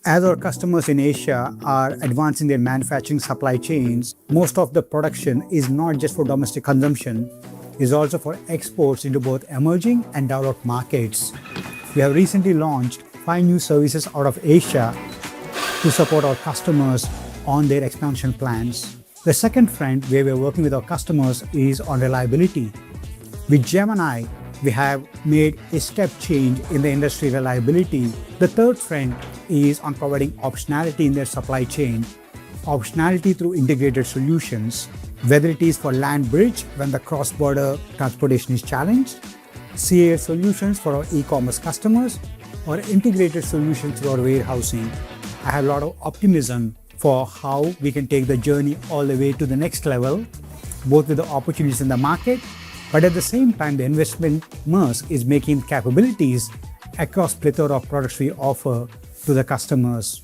As our customers in Asia are advancing their manufacturing supply chains, most of the production is not just for domestic consumption, is also for exports into both emerging and developed markets. We have recently launched 5 new services out of Asia to support our customers on their expansion plans. The second front where we're working with our customers is on reliability. With Gemini, we have made a step change in the industry reliability. The third front is on providing optionality in their supply chain, optionality through integrated solutions, whether it is for land bridge when the cross-border transportation is challenged, CA solutions for our e-commerce customers, or integrated solutions through our warehousing. I have a lot of optimism for how we can take the journey all the way to the next level, both with the opportunities in the market, but at the same time, the investment Maersk is making capabilities across plethora of products we offer to the customers.